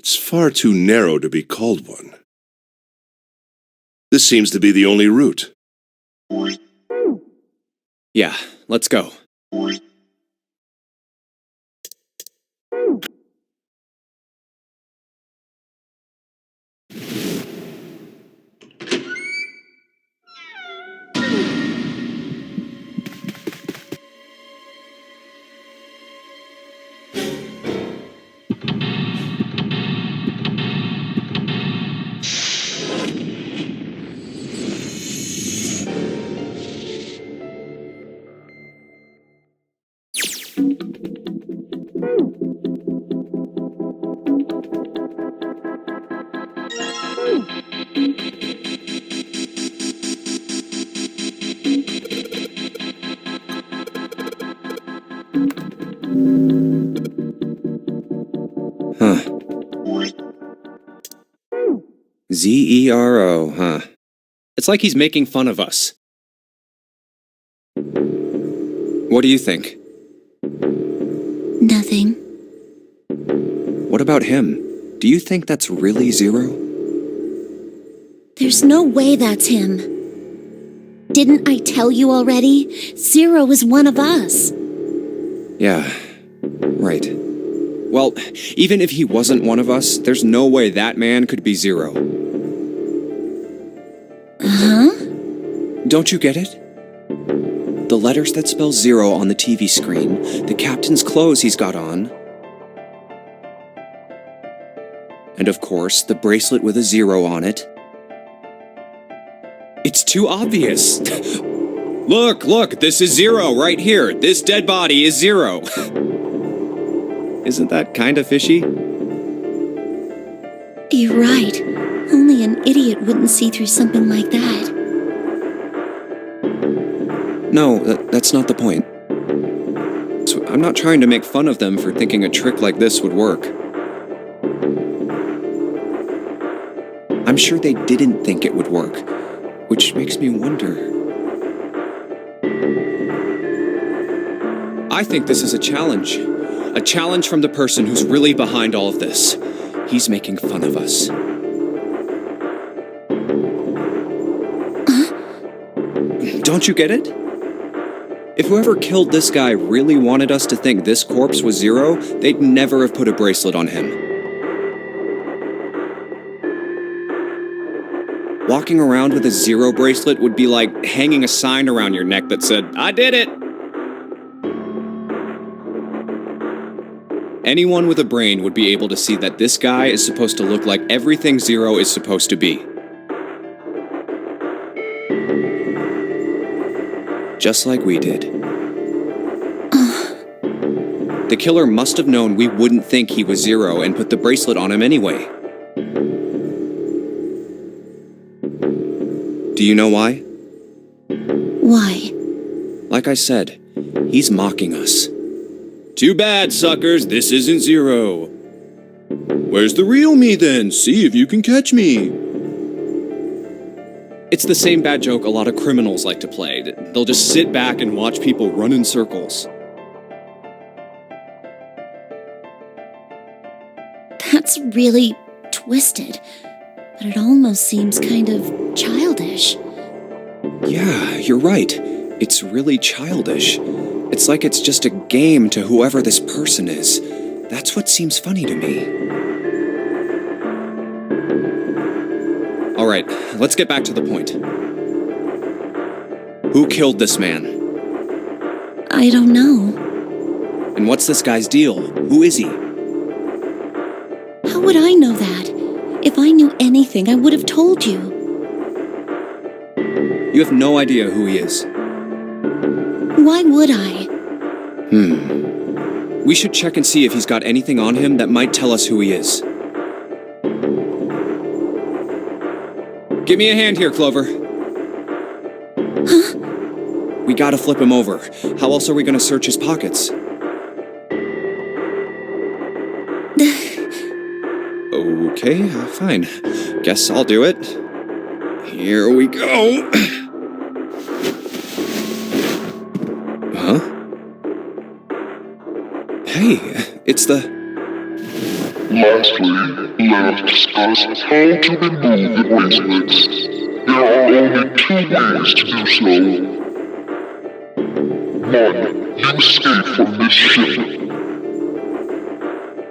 It's far too narrow to be called one. This seems to be the only route. Yeah, let's go. Huh. Zero, huh? It's like he's making fun of us. What do you think? Nothing. What about him? Do you think that's really Zero? There's no way that's him. Didn't I tell you already? Zero is one of us. Yeah, right. Well, even if he wasn't one of us, there's no way that man could be Zero. Huh? Don't you get it? The letters that spell Zero on the TV screen, the captain's clothes he's got on, and of course, the bracelet with a zero on it. It's too obvious. Look, this is Zero right here. This dead body is Zero. Isn't that kind of fishy? You're right. Only an idiot wouldn't see through something like that. No, that's not the point. So I'm not trying to make fun of them for thinking a trick like this would work. I'm sure they didn't think it would work, which makes me wonder. I think this is a challenge. A challenge from the person who's really behind all of this. He's making fun of us. Don't you get it? If whoever killed this guy really wanted us to think this corpse was Zero, they'd never have put a bracelet on him. Walking around with a Zero bracelet would be like hanging a sign around your neck that said, "I did it!" Anyone with a brain would be able to see that this guy is supposed to look like everything Zero is supposed to be. Just like we did. The killer must have known we wouldn't think he was Zero and put the bracelet on him anyway. Do you know why? Why? Like I said, he's mocking us. Too bad, suckers, this isn't Zero. Where's the real me then? See if you can catch me. It's the same bad joke a lot of criminals like to play. They'll just sit back and watch people run in circles. That's really twisted, but it almost seems kind of childish. Yeah, you're right. It's really childish. It's like it's just a game to whoever this person is. That's what seems funny to me. All right, let's get back to the point. Who killed this man? I don't know. And what's this guy's deal? Who is he? How would I know that? If I knew anything, I would have told you. You have no idea who he is. Why would I? We should check and see if he's got anything on him that might tell us who he is. Give me a hand here, Clover. Huh? We gotta flip him over. How else are we gonna search his pockets? Okay, fine. Guess I'll do it. Here we go. Huh? Hey, it's the... Lastly, let us discuss how to remove the bracelets. There are only two ways to do so. 1. You escape from this ship.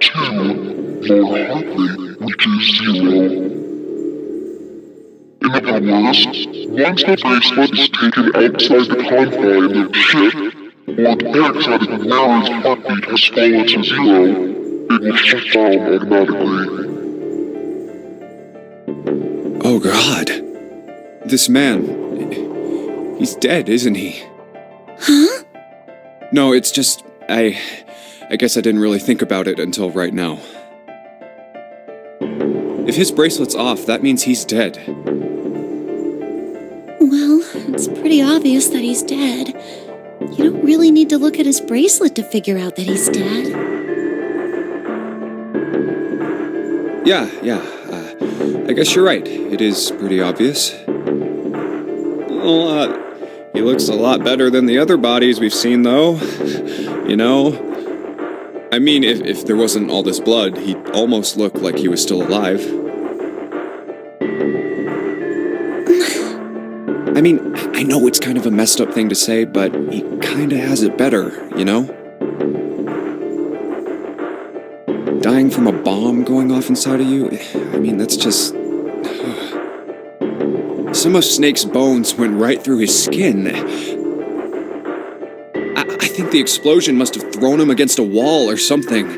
2. Your heart rate reaches 0. In other words, once the bracelet is taken outside the confine of the ship, or the paraxatic wearer's heartbeat has fallen to 0, it will shut down automatically. Oh God. This man, he's dead, isn't he? Huh? No, it's just, I guess I didn't really think about it until right now. If his bracelet's off, that means he's dead. Well, it's pretty obvious that he's dead. You don't really need to look at his bracelet to figure out that he's dead. Yeah, I guess you're right. It is pretty obvious. Well, he looks a lot better than the other bodies we've seen, though. You know? I mean, if there wasn't all this blood, he'd almost look like he was still alive. I mean, I know it's kind of a messed up thing to say, but he kinda has it better, you know? Dying from a bomb going off inside of you, I mean, that's just... Some of Snake's bones went right through his skin. I think the explosion must have thrown him against a wall or something.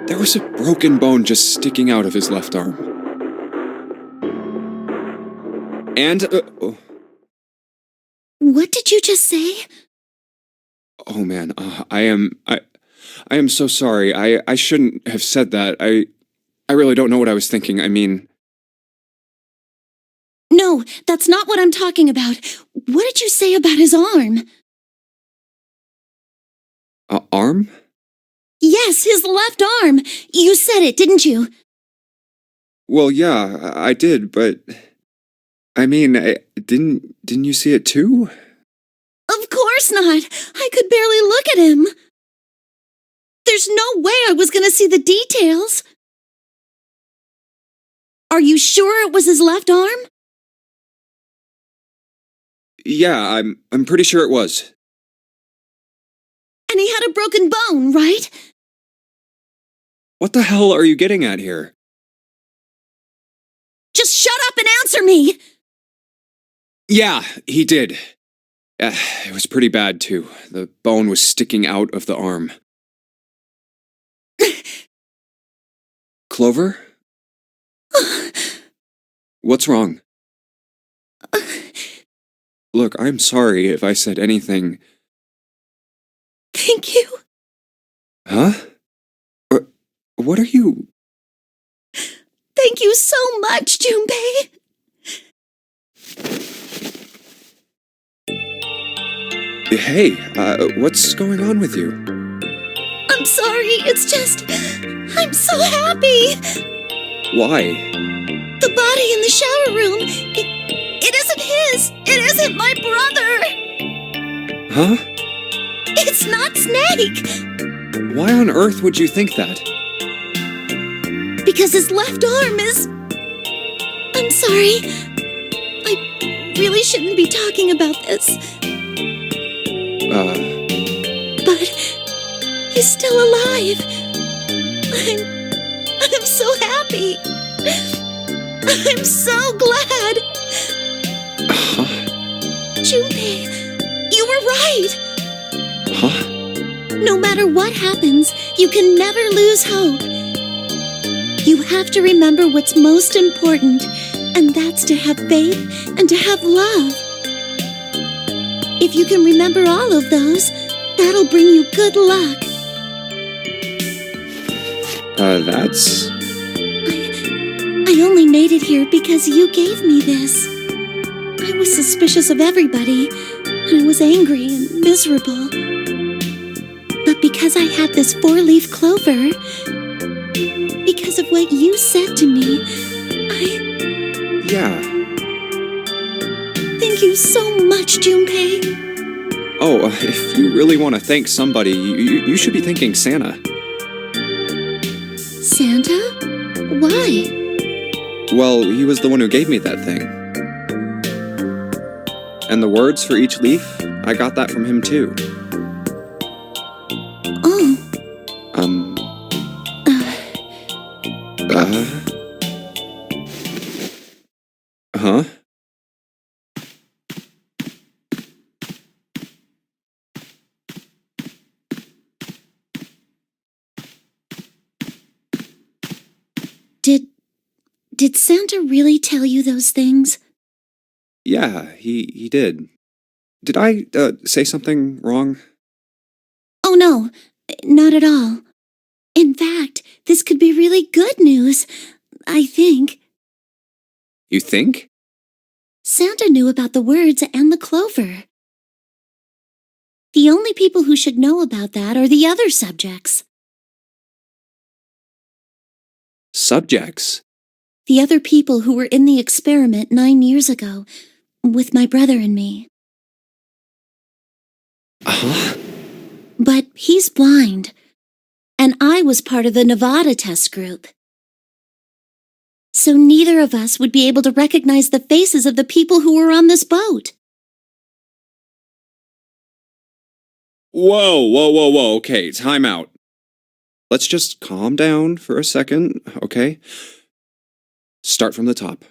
There was a broken bone just sticking out of his left arm. And, What did you just say? oh man, I am so sorry. I shouldn't have said that. I really don't know what I was thinking. I mean... No, that's not what I'm talking about. What did you say about his arm? Arm? Yes, his left arm. You said it, didn't you? Well, yeah, I did, but... I mean, didn't you see it too? Of course not. I could barely look at him. There's no way I was gonna see the details. Are you sure it was his left arm? Yeah, I'm pretty sure it was. And he had a broken bone, right? What the hell are you getting at here? Just shut up and answer me! Yeah, he did. It was pretty bad, too. The bone was sticking out of the arm. Clover? What's wrong? Look, I'm sorry if I said anything... Thank you. Huh? What are you... Thank you so much, Junpei. Hey, what's going on with you? I'm sorry, it's just... I'm so happy. Why? The body in the shower room, it isn't his. It isn't my brother. Huh? It's not Snake. Why on earth would you think that? Because his left arm is... I'm sorry. I really shouldn't be talking about this. But he's still alive. I'm so happy. I'm so glad. Junpei, you were right. Huh? No matter what happens, you can never lose hope. You have to remember what's most important, and that's to have faith and to have love. If you can remember all of those, that'll bring you good luck. That's... I only made it here because you gave me this. I was suspicious of everybody, and I was angry and miserable. But because I had this four-leaf clover, because of what you said to me, Yeah. Thank you so much, Junpei. Oh, if you really want to thank somebody, you should be thanking Santa. Santa? Why? Well, he was the one who gave me that thing. And the words for each leaf, I got that from him too. Oh, Huh? did Santa really tell you those things? Yeah, he did. Did I, say something wrong? Oh no, not at all. In fact, this could be really good news, I think. You think? Santa knew about the words and the clover. The only people who should know about that are the other subjects. Subjects? The other people who were in the experiment 9 years ago, with my brother and me. Uh-huh. But he's blind, and I was part of the Nevada test group. So neither of us would be able to recognize the faces of the people who were on this boat. Whoa. Okay, time out. Let's just calm down for a second, okay? Start from the top.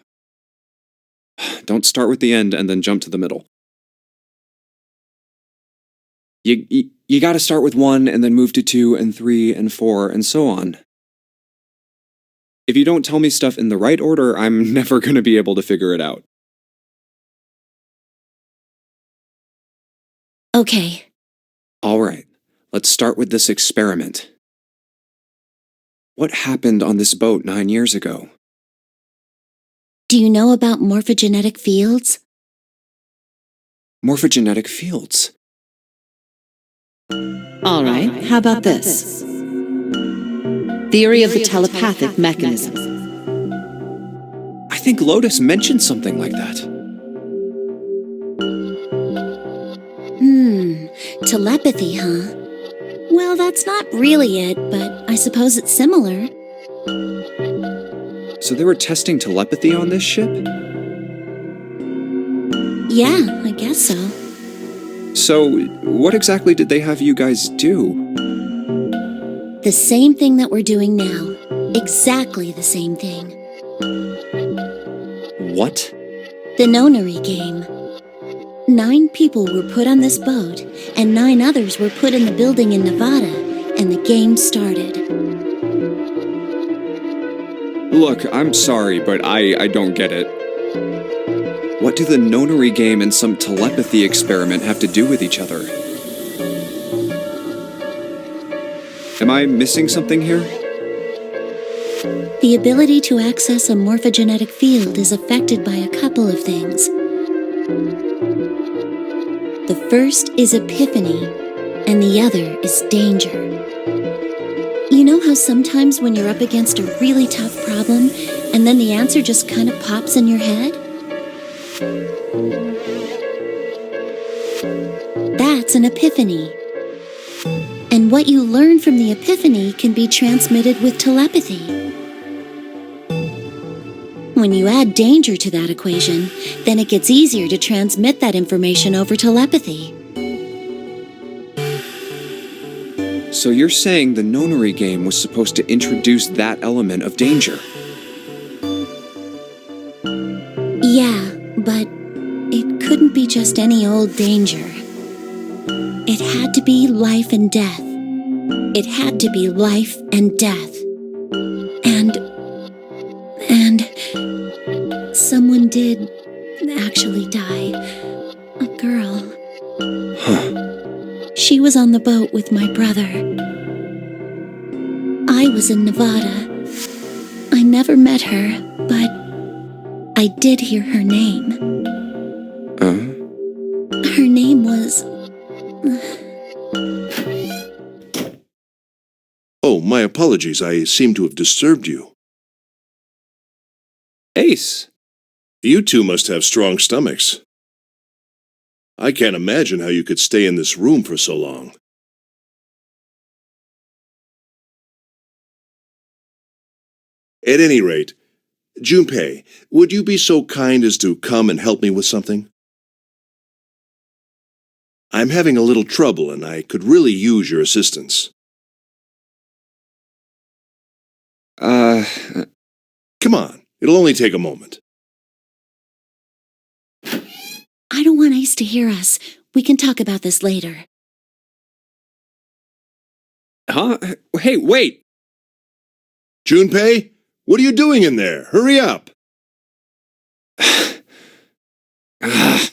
Don't start with the end and then jump to the middle. You gotta start with 1 and then move to 2 and 3 and 4 and so on. If you don't tell me stuff in the right order, I'm never gonna be able to figure it out. Okay. All right, let's start with this experiment. What happened on this boat 9 years ago? Do you know about morphogenetic fields? Morphogenetic fields. All right, how about this? Theory of the telepathic mechanism. I think Lotus mentioned something like that. Telepathy, huh? Well, that's not really it, but I suppose it's similar. So they were testing telepathy on this ship? Yeah, I guess so. So, what exactly did they have you guys do? The same thing that we're doing now. Exactly the same thing. What? The nonary game. 9 people were put on this boat, and 9 others were put in the building in Nevada, and the game started. Look, I'm sorry, but I don't get it. What do the nonary game and some telepathy experiment have to do with each other? Am I missing something here? The ability to access a morphogenetic field is affected by a couple of things. The first is epiphany, and the other is danger. You know how sometimes when you're up against a really tough problem, and then the answer just kind of pops in your head? That's an epiphany. And what you learn from the epiphany can be transmitted with telepathy. When you add danger to that equation, then it gets easier to transmit that information over telepathy. So you're saying the nonary game was supposed to introduce that element of danger? Yeah, but it couldn't be just any old danger. It had to be life and death. It had to be life and death. And someone did actually die. A girl. Huh. She was on the boat with my brother. I was in Nevada. I never met her, but I did hear her name. Her name was... Oh, my apologies. I seem to have disturbed you. Ace! You two must have strong stomachs. I can't imagine how you could stay in this room for so long. At any rate, Junpei, would you be so kind as to come and help me with something? I'm having a little trouble and I could really use your assistance. Come on, it'll only take a moment. I don't want Ace to hear us. We can talk about this later. Huh? Hey, wait! Junpei, what are you doing in there? Hurry up! Ah.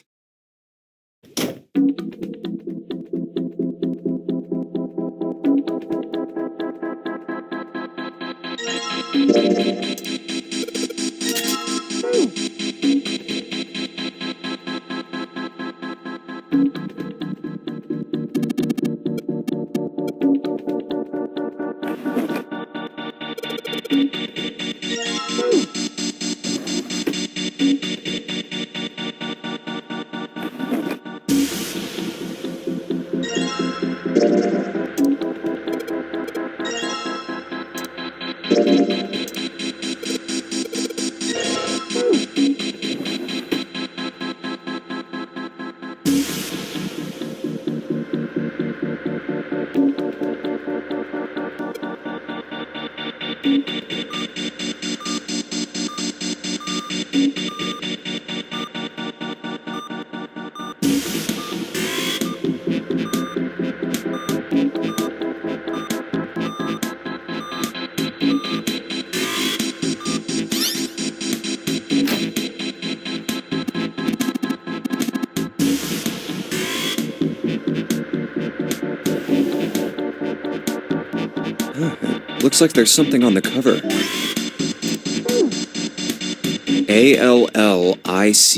Looks like there's something on the cover. ALLICE.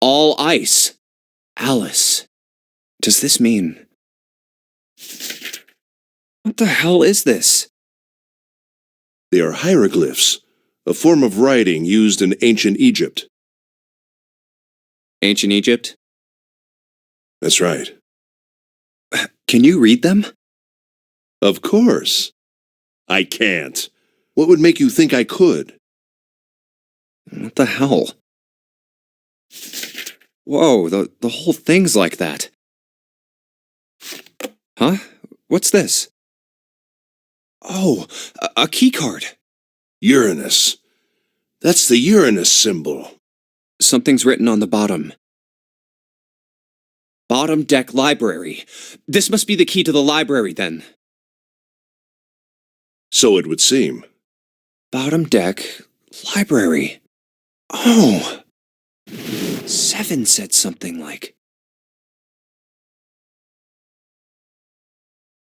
All ice. Alice. Does this mean... What the hell is this? They are hieroglyphs, a form of writing used in ancient Egypt. Ancient Egypt? That's right. Can you read them? Of course. I can't. What would make you think I could? What the hell? Whoa, the whole thing's like that. Huh? What's this? Oh, a key card. Uranus. That's the Uranus symbol. Something's written on the bottom. Bottom deck library. This must be the key to the library, then. So it would seem. Bottom deck library. Oh! 7 said something like...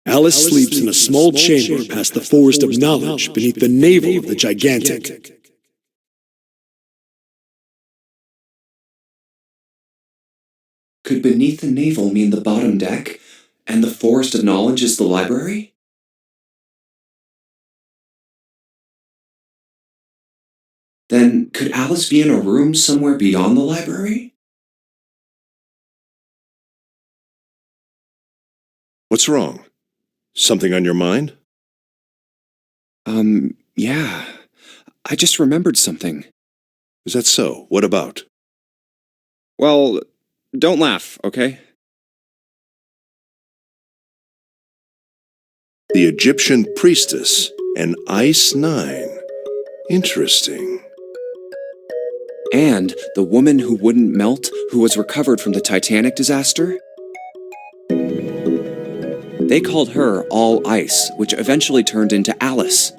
Alice sleeps in a small chamber past the forest of knowledge beneath the navel of the gigantic. Could beneath the navel mean the bottom deck, and the forest of knowledge is the library? Then, could Alice be in a room somewhere beyond the library? What's wrong? Something on your mind? Yeah. I just remembered something. Is that so? What about? Well, don't laugh, okay? The Egyptian priestess and Ice 9. Interesting. And the woman who wouldn't melt, who was recovered from the Titanic disaster? They called her All Ice, which eventually turned into Alice.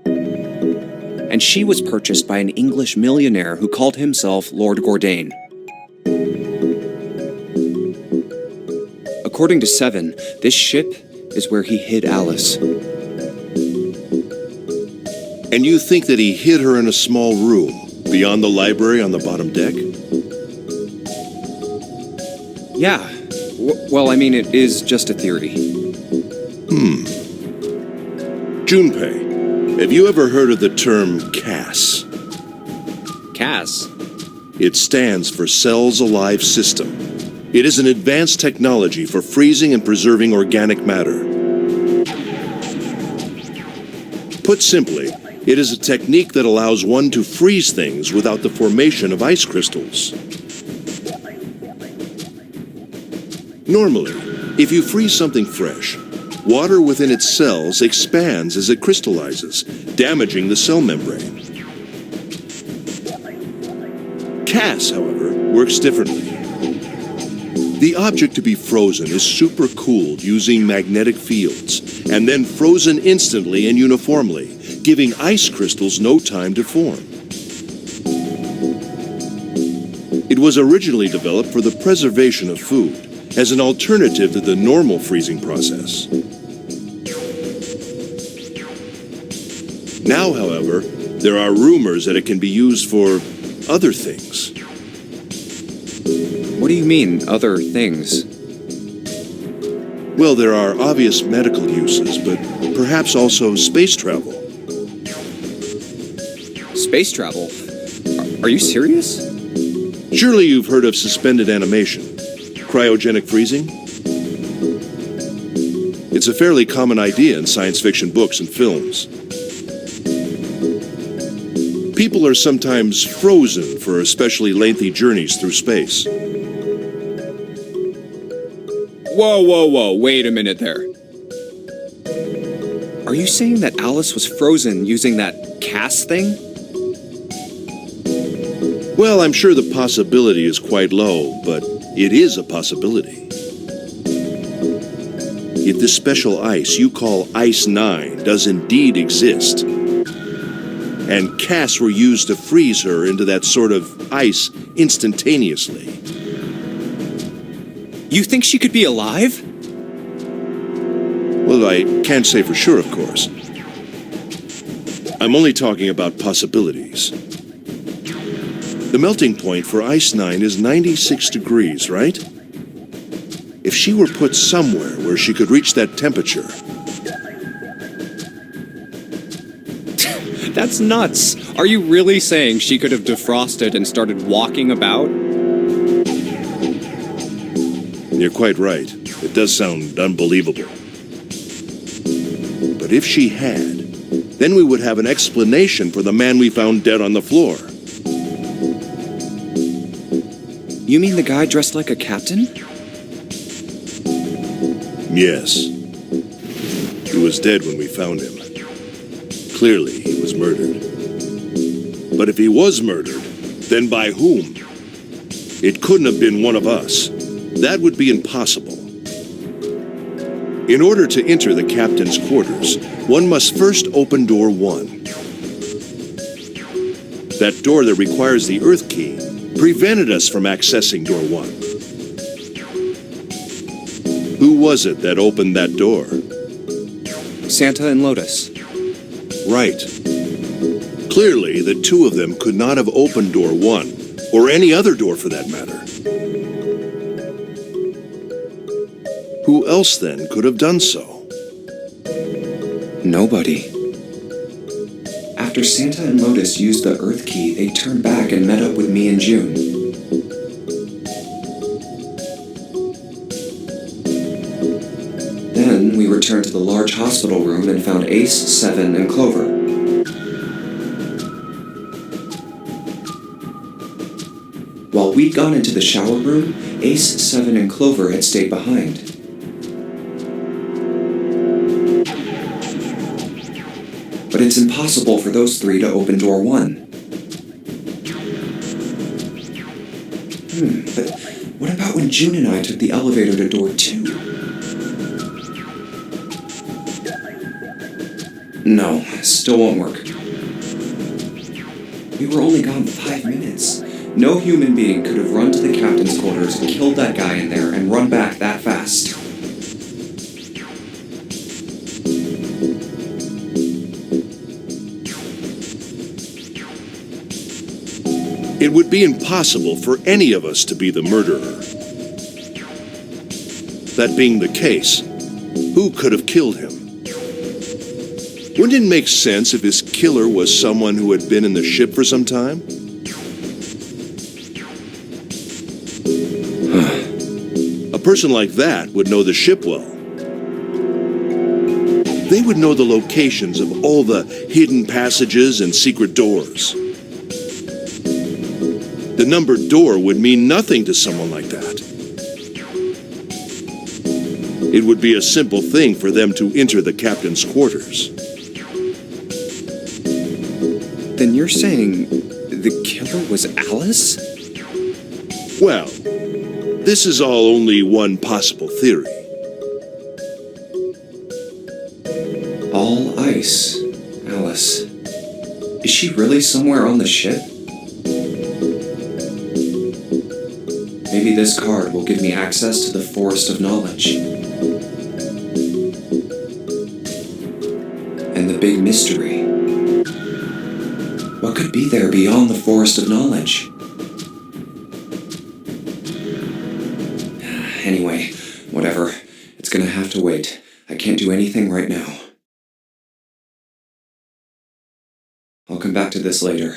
And she was purchased by an English millionaire who called himself Lord Gordain. According to 7, this ship is where he hid Alice. And you think that he hid her in a small room, beyond the library on the bottom deck? Yeah. Well, I mean, it is just a theory. Junpei, have you ever heard of the term CAS? Cass? It stands for Cells Alive System. It is an advanced technology for freezing and preserving organic matter. Put simply, It is a technique that allows one to freeze things without the formation of ice crystals. Normally, if you freeze something fresh, water within its cells expands as it crystallizes, damaging the cell membrane. CAS, however, works differently. The object to be frozen is supercooled using magnetic fields, and then frozen instantly and uniformly, giving ice crystals no time to form. It was originally developed for the preservation of food, as an alternative to the normal freezing process. Now, however, there are rumors that it can be used for other things. What do you mean, other things? Well, there are obvious medical uses, but perhaps also space travel. Space travel? Are you serious? Surely you've heard of suspended animation, cryogenic freezing? It's a fairly common idea in science fiction books and films. People are sometimes frozen for especially lengthy journeys through space. Whoa, wait a minute there. Are you saying that Alice was frozen using that CAS thing? Well, I'm sure the possibility is quite low, but it is a possibility. If this special ice you call Ice 9 does indeed exist, and CAS were used to freeze her into that sort of ice instantaneously. You think she could be alive? Well, I can't say for sure, of course. I'm only talking about possibilities. The melting point for Ice 9 is 96 degrees, right? If she were put somewhere where she could reach that temperature... That's nuts. Are you really saying she could have defrosted and started walking about? You're quite right. It does sound unbelievable. But if she had, then we would have an explanation for the man we found dead on the floor. You mean the guy dressed like a captain? Yes. He was dead when we found him. Clearly, he was murdered. But if he was murdered, then by whom? It couldn't have been one of us. That would be impossible. In order to enter the captain's quarters, one must first open door 1. That door that requires the Earth key prevented us from accessing door 1. Who was it that opened that door? Santa and Lotus. Right. Clearly, the two of them could not have opened door 1, or any other door for that matter. Who else then could have done so? Nobody. After Santa and Lotus used the Earth key, they turned back and met up with me and June. Then we returned to the large hospital room and found Ace, Seven, and Clover. While we'd gone into the shower room, Ace, Seven, and Clover had stayed behind. But it's impossible for those three to open door 1. But what about when June and I took the elevator to door 2? No, still won't work. We were only gone 5 minutes. No human being could have run to the captain's quarters and killed that guy in there and run back that fast. It would be impossible for any of us to be the murderer. That being the case, who could have killed him? Wouldn't it make sense if his killer was someone who had been in the ship for some time? A person like that would know the ship well. They would know the locations of all the hidden passages and secret doors. The numbered door would mean nothing to someone like that. It would be a simple thing for them to enter the captain's quarters. Then you're saying the killer was Alice? Well, this is all only one possible theory. All ice. Alice. Is she really somewhere on the ship? Maybe this card will give me access to the Forest of Knowledge. And the big mystery. What could be there beyond the Forest of Knowledge? Anyway, whatever. It's gonna have to wait. I can't do anything right now. I'll come back to this later.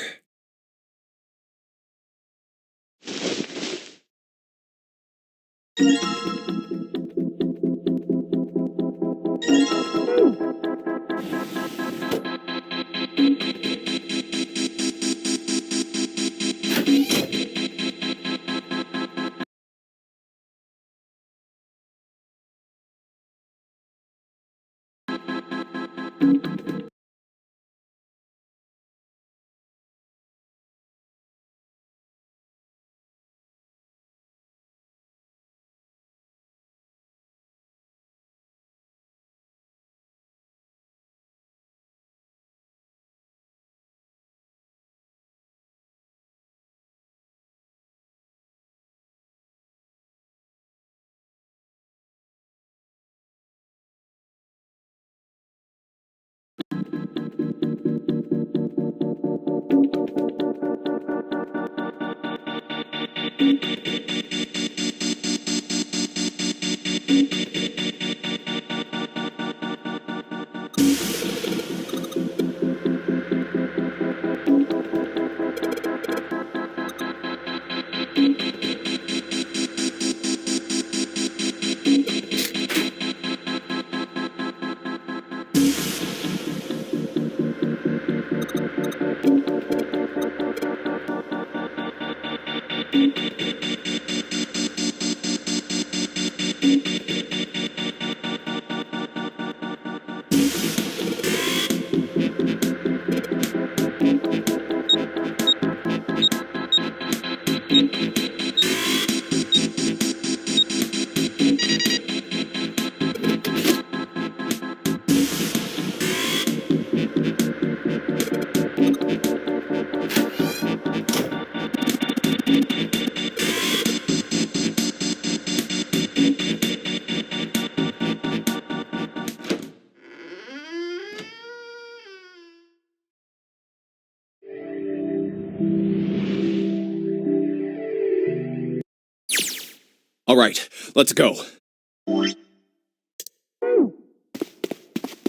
All right, let's go.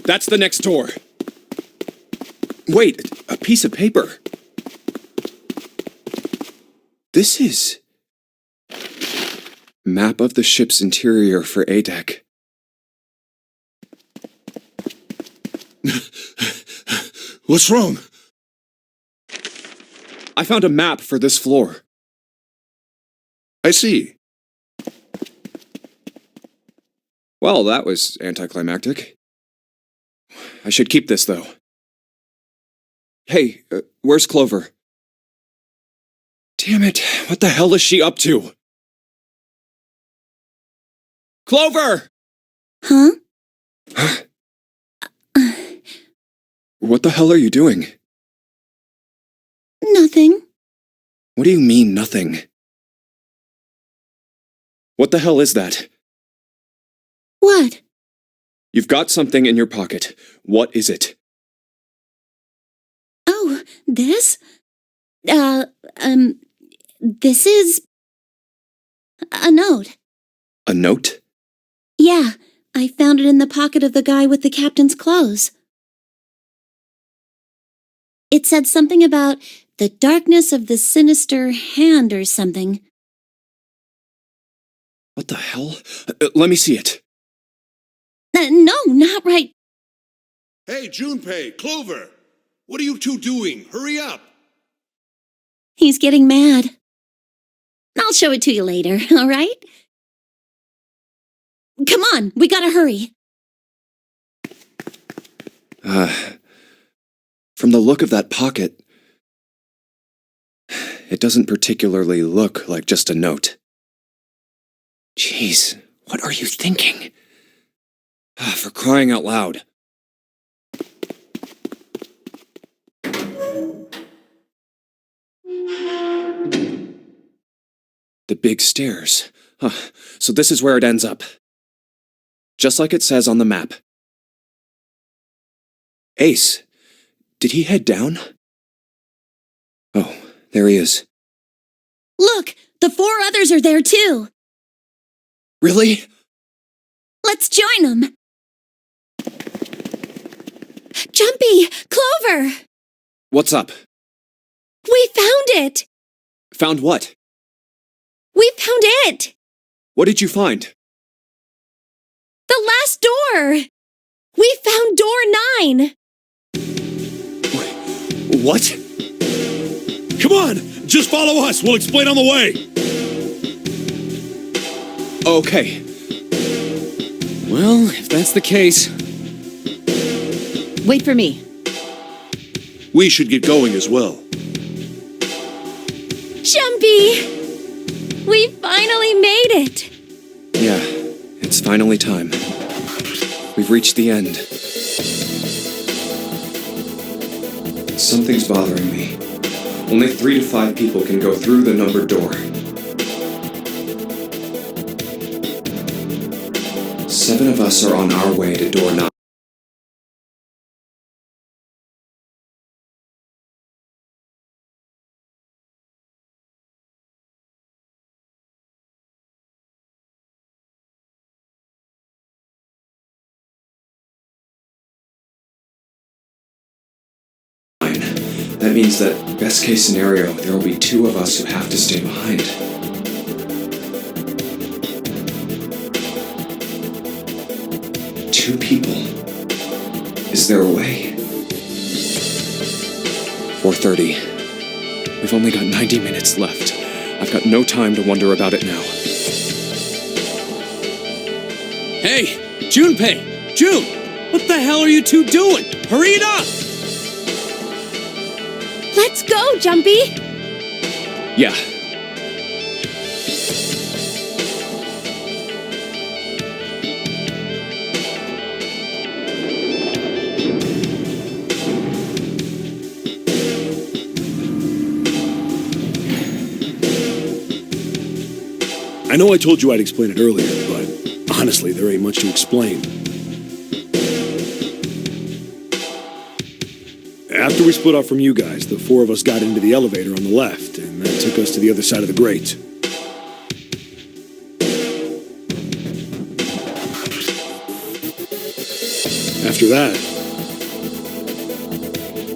That's the next door. Wait, a piece of paper. This is... Map of the ship's interior for ADEC. What's wrong? I found a map for this floor. I see. Well, that was anticlimactic. I should keep this, though. Hey, where's Clover? Damn it, what the hell is she up to? Clover! Huh? What the hell are you doing? Nothing. What do you mean, nothing? What the hell is that? What? You've got something in your pocket. What is it? Oh, this? This is... a note. A note? Yeah, I found it in the pocket of the guy with the captain's clothes. It said something about the darkness of the sinister hand or something. What the hell? Let me see it. No, not right. Hey, Junpei, Clover! What are you two doing? Hurry up! He's getting mad. I'll show it to you later, all right? Come on, we gotta hurry. From the look of that pocket, it doesn't particularly look like just a note. Jeez, what are you thinking? For crying out loud. The big stairs. So this is where it ends up. Just like it says on the map. Ace, did he head down? Oh, there he is. Look, the 4 others are there too. Really? Let's join them. Jumpy, Clover, What's up? we found it. Found what? We found it. What did you find? The last door. We found door 9. What? Come on! Just follow us! We'll explain on the way! Okay. Well, if that's the case... Wait for me. We should get going as well. Jumpy, we finally made it. Yeah, it's finally time. We've reached the end. Something's bothering me. Only 3 to 5 people can go through the numbered door. 7 of us are on our way to door 9. That means that, best case scenario, there will be 2 of us who have to stay behind. Two people. Is there a way? 4:30. We've only got 90 minutes left. I've got no time to wonder about it now. Hey! Junpei! June! What the hell are you two doing? Hurry it up! Let's go, Jumpy. Yeah. I know I told you I'd explain it earlier, but honestly, there ain't much to explain. After we split off from you guys, the 4 of us got into the elevator on the left, and that took us to the other side of the grate. After that,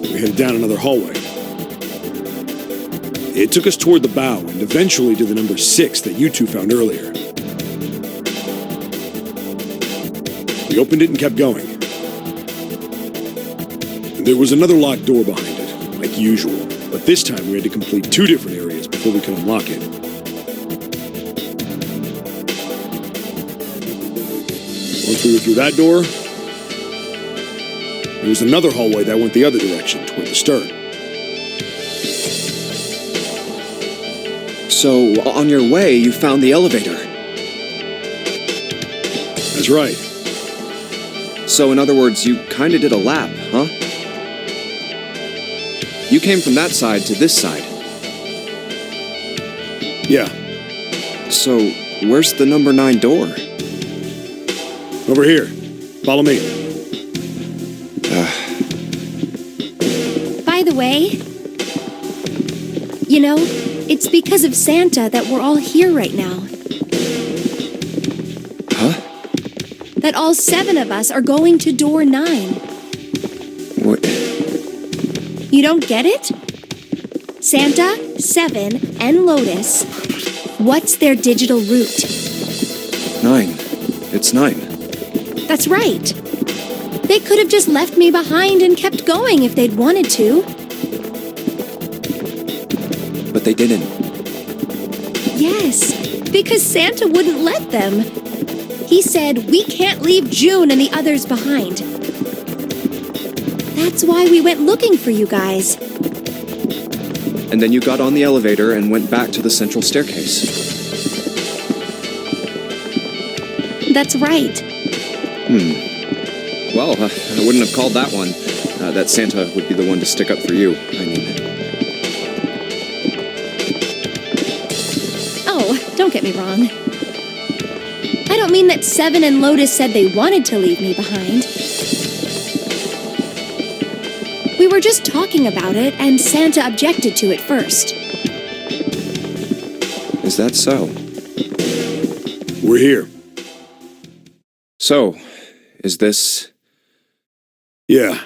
we headed down another hallway. It took us toward the bow and eventually to the number 6 that you two found earlier. We opened it and kept going. There was another locked door behind it, like usual, but this time we had to complete 2 different areas before we could unlock it. Once we were through that door, there was another hallway that went the other direction, toward the stern. So, on your way, you found the elevator. That's right. So, in other words, you kinda did a lap, huh? You came from that side to this side. Yeah, So, where's the number 9 door? over here. Follow me. By the way, you know, it's because of Santa that we're all here right now. Huh? That all 7 of us are going to door 9. What? You don't get it? Santa, 7, and Lotus. What's their digital route? 9. It's 9. That's right. They could have just left me behind and kept going if they'd wanted to. But they didn't. Yes, because Santa wouldn't let them. He said, we can't leave June and the others behind. That's why we went looking for you guys. And then you got on the elevator and went back to the central staircase. That's right. Well, I wouldn't have called that one. That Santa would be the one to stick up for you. I mean... Oh, don't get me wrong. I don't mean that Seven and Lotus said they wanted to leave me behind. We were just talking about it, and Santa objected to it first. Is that so? We're here. So, is this... Yeah.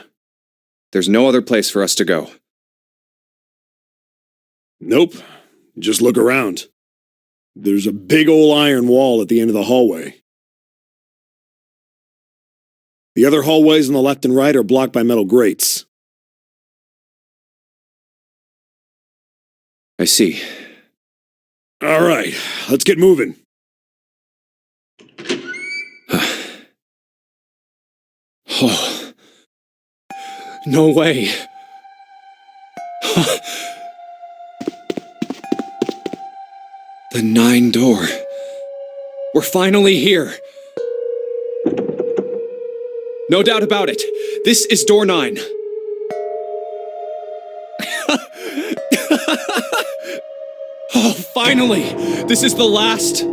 There's no other place for us to go. Nope. Just look around. There's a big old iron wall at the end of the hallway. The other hallways on the left and right are blocked by metal grates. I see. All right, let's get moving. Oh. No way. The 9 door. We're finally here. No doubt about it. This is door 9. Oh, finally! This is the last.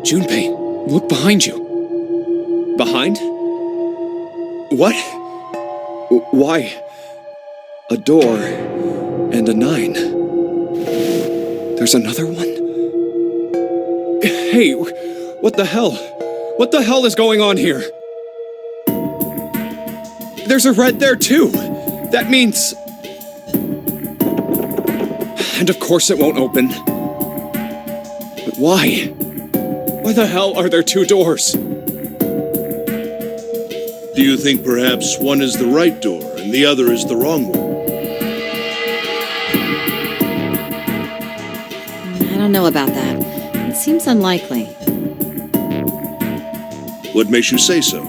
Junpei, look behind you. Behind? What? Why? A door and a 9. There's another one? Hey, what the hell? What the hell is going on here? There's a red there too. That means... And of course it won't open. But why? Why the hell are there 2 doors? Do you think perhaps one is the right door and the other is the wrong one? I don't know about that. It seems unlikely. What makes you say so?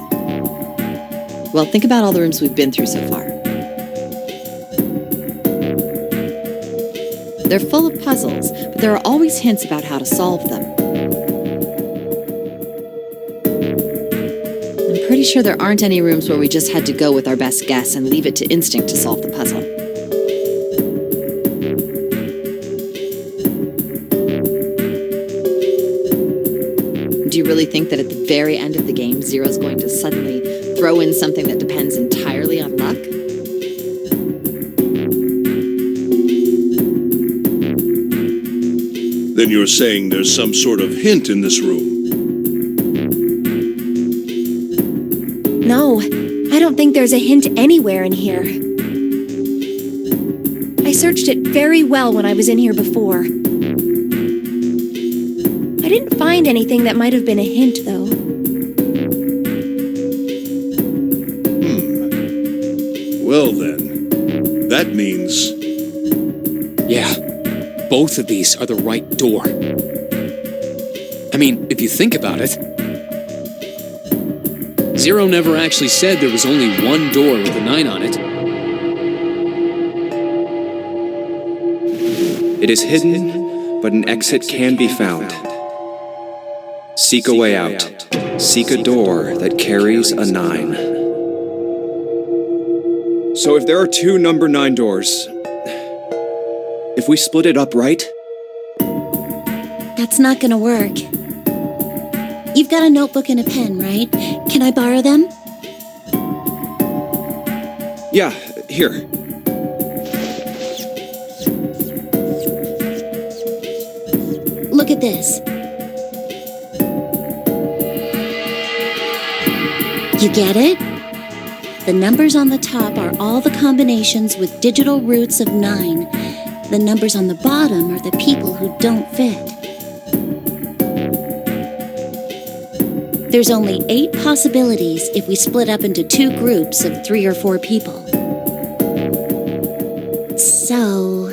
Well, think about all the rooms we've been through so far. They're full of puzzles, but there are always hints about how to solve them. I'm pretty sure there aren't any rooms where we just had to go with our best guess and leave it to instinct to solve the puzzle. Do you really think that at the very end of the game, Zero's going to suddenly throw in something that depends entirely on luck? Then you're saying there's some sort of hint in this room. No, I don't think there's a hint anywhere in here. I searched it very well when I was in here before. I didn't find anything that might have been a hint, though. Well then, that means... Yeah, both of these are the right door. I mean, if you think about it, Zero never actually said there was only one door with a 9 on it. It is hidden, but an exit can be found. Seek a way out. Seek a door that carries a 9. So if there are 2 number 9 doors, if we split it up, right? That's not gonna work. You've got a notebook and a pen, right? Can I borrow them? Yeah, here. Look at this. You get it? The numbers on the top are all the combinations with digital roots of 9. The numbers on the bottom are the people who don't fit. There's only 8 possibilities if we split up into 2 groups of 3 or 4 people. So,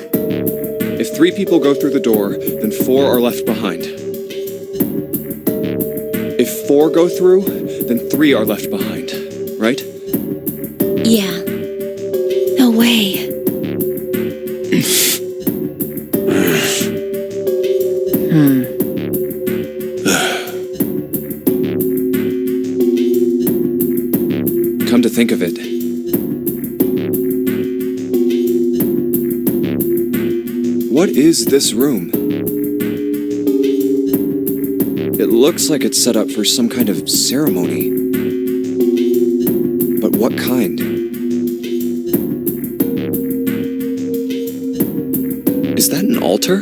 If 3 people go through the door, then 4 are left behind. If 4 go through, then 3 are left behind, right? yeah. No way. Come to think of it, what is this room? It looks like it's set up for some kind of ceremony. But what kind? Is that an altar?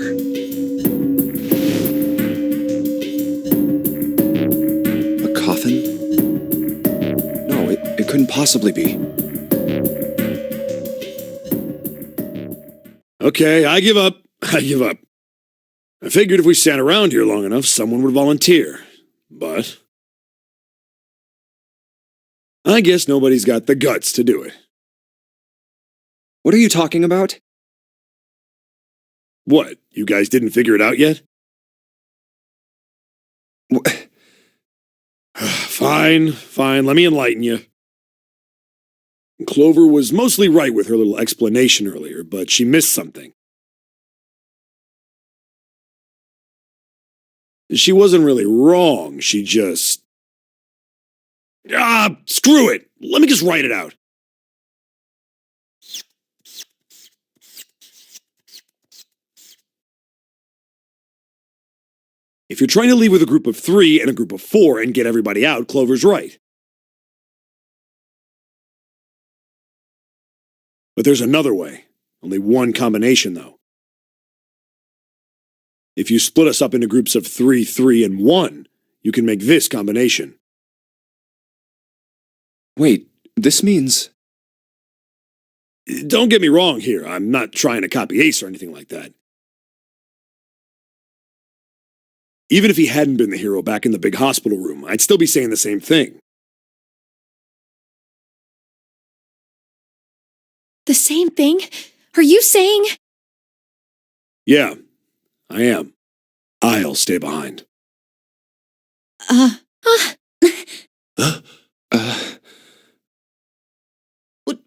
A coffin? No, it couldn't possibly be. Okay, I give up. I give up. I figured if we sat around here long enough, someone would volunteer. But I guess nobody's got the guts to do it. What are you talking about? What, you guys didn't figure it out yet? Fine, let me enlighten you. Clover was mostly right with her little explanation earlier, but she missed something. She wasn't really wrong, she just... screw it! Let me just write it out. If you're trying to leave with a group of 3 and a group of 4 and get everybody out, Clover's right. But there's another way. Only one combination, though. If you split us up into groups of 3, 3, and 1, you can make this combination. Wait, this means... Don't get me wrong here. I'm not trying to copy Ace or anything like that. Even if he hadn't been the hero back in the big hospital room, I'd still be saying the same thing. The same thing? Are you saying? Yeah, I am. I'll stay behind.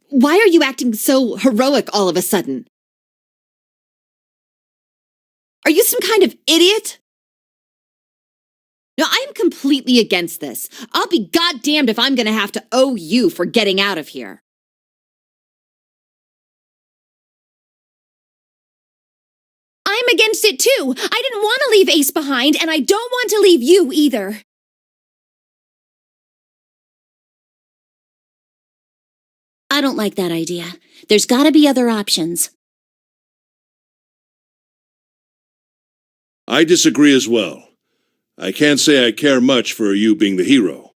Why are you acting so heroic all of a sudden? Are you some kind of idiot? No, I am completely against this. I'll be goddamned if I'm gonna have to owe you for getting out of here. I'm against it too. I didn't want to leave Ace behind, and I don't want to leave you either. I don't like that idea. There's gotta be other options. I disagree as well. I can't say I care much for you being the hero.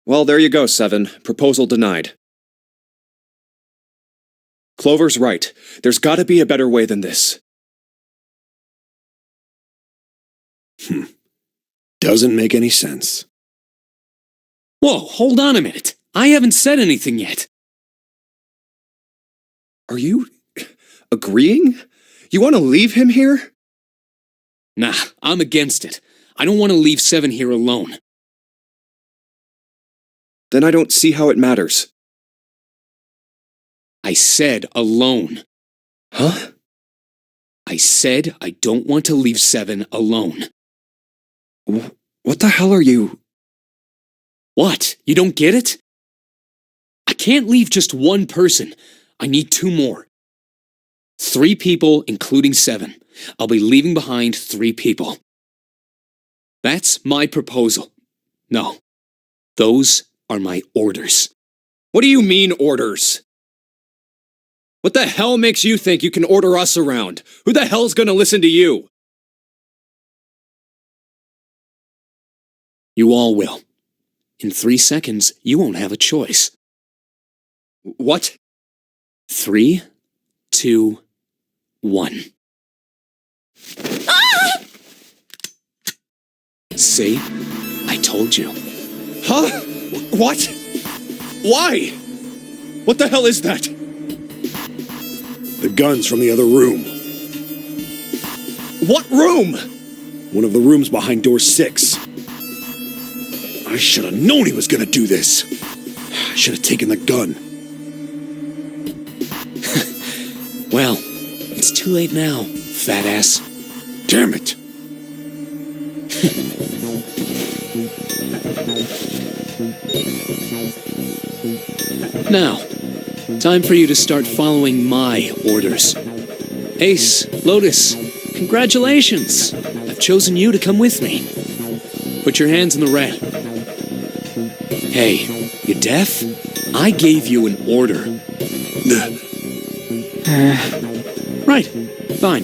Well, there you go, Seven. Proposal denied. Clover's right. There's gotta be a better way than this. Doesn't make any sense. Whoa, hold on a minute. I haven't said anything yet. Are you... agreeing? You want to leave him here? Nah, I'm against it. I don't want to leave Seven here alone. Then I don't see how it matters. I said alone. Huh? I said I don't want to leave Seven alone. What the hell are you... What? You don't get it? I can't leave just one person. I need 2 more. 3 people, including Seven. I'll be leaving behind 3 people. That's my proposal. No, those are my orders. What do you mean, orders? What the hell makes you think you can order us around? Who the hell's gonna listen to you? You all will. In 3 seconds, you won't have a choice. What? 3, 2, 1. See? I told you. Huh? What? Why? What the hell is that? The gun's from the other room. What room? One of the rooms behind door 6. I should have known he was gonna do this. I should have taken the gun. Well, it's too late now, fat ass. Damn it! Now, time for you to start following my orders. Ace, Lotus, congratulations! I've chosen you to come with me. Put your hands in the red. Hey, you deaf? I gave you an order. Right, fine.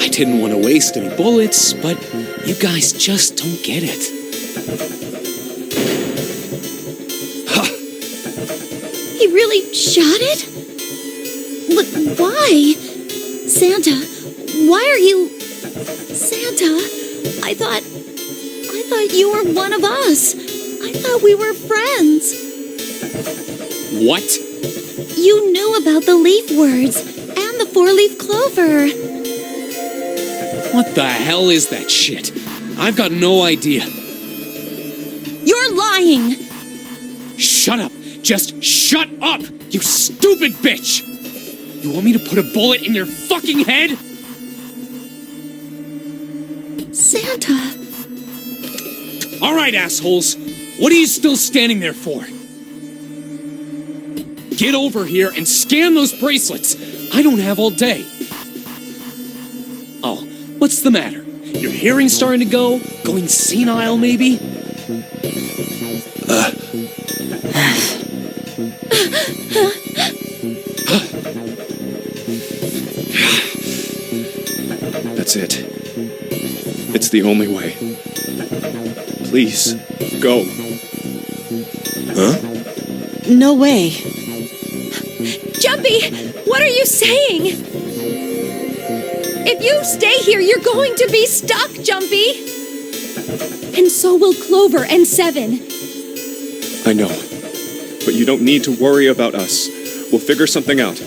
I didn't want to waste any bullets, but you guys just don't get it. He really shot it? But why? Santa, why are you... Santa, I thought you were one of us. I thought we were friends. What? You knew about the leaf words and the 4-leaf clover. What the hell is that shit? I've got no idea. You're lying. Shut up! Just shut up! You stupid bitch! You want me to put a bullet in your fucking head? Santa. All right, assholes. What are you still standing there for? Get over here and scan those bracelets. I don't have all day. Oh, what's the matter? Your hearing's starting to go? Going senile, maybe? That's it. It's the only way. Please, go. Huh? No way. Jumpy, what are you saying? If you stay here, you're going to be stuck, Jumpy. And so will Clover and Seven. I know. But you don't need to worry about us. We'll figure something out.